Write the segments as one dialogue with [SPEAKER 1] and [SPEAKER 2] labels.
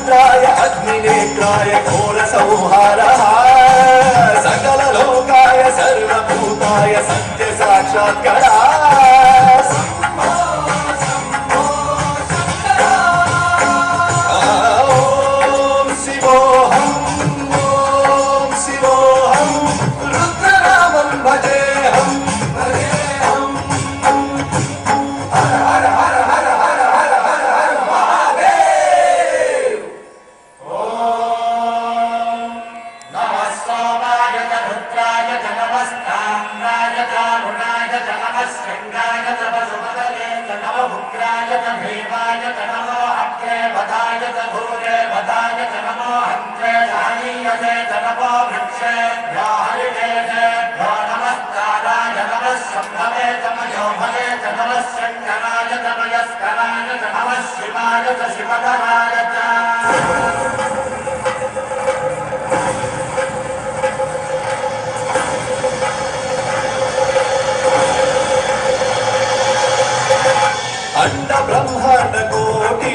[SPEAKER 1] वीरभद्राय अग्निनेत्राय घोरसंहारः सकललोकाय सर्वभूताय सत्यसाक्षात्कारः अंड ब्रह्मांड कोटि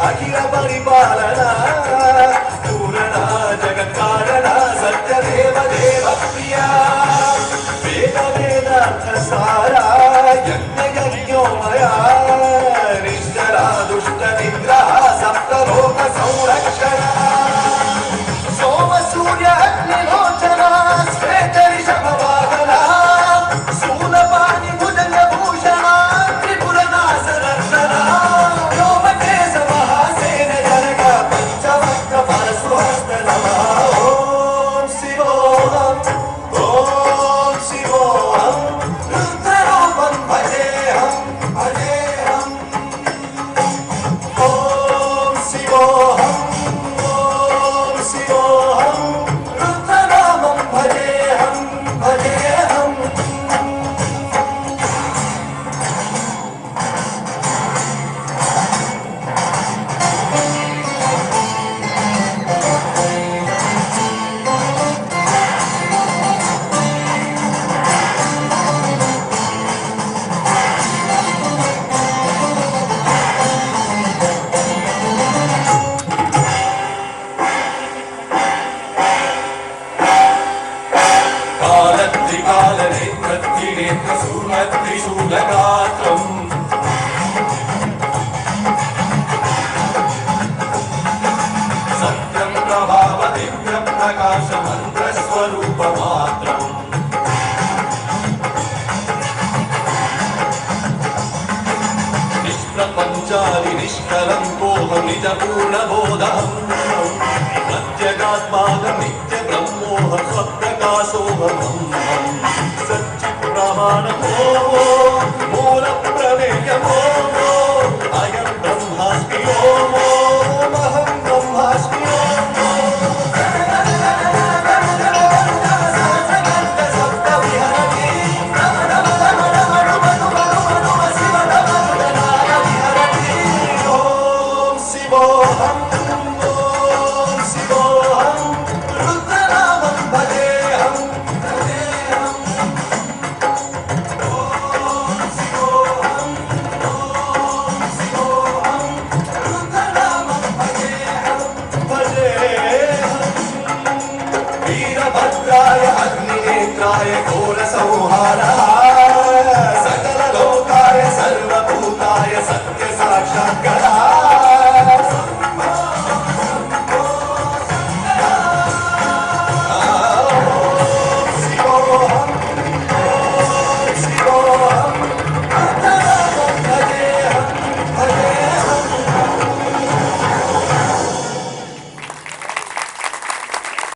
[SPEAKER 1] अखिल परिपालना पूरणा जगत् कारणा सत्यदेव देव प्रिया वेद वेदार्थ सारा यज्ञ यज्ञोमया निष्ठरा दुष्ट निग्रह सप्तलोक संरक्षण सोम सूर्य अग्निलोचना श्वेत ऋषभ वाहना शूलपाणि भुजंग भूषण सत्यं प्रभाव दिव्य प्रकाश मंत्र स्वरूप मात्रम् निष्प्रपंचादि निष्कलं कोऽहं निज पूर्णबोधम् प्रत्यगात्मानं नित्य ब्रह्मोऽहं स्वप्रकाशोऽहम् सच्चित् प्रमाणमो मूल प्रमेयमो अयं ब्रह्मास्मि ओमहं ब्रह्मास्मि वीरभद्राय अग्निनेत्राय घोरसंहारः सकललोकाय सर्वभूताय सत्यसाक्षात्कारः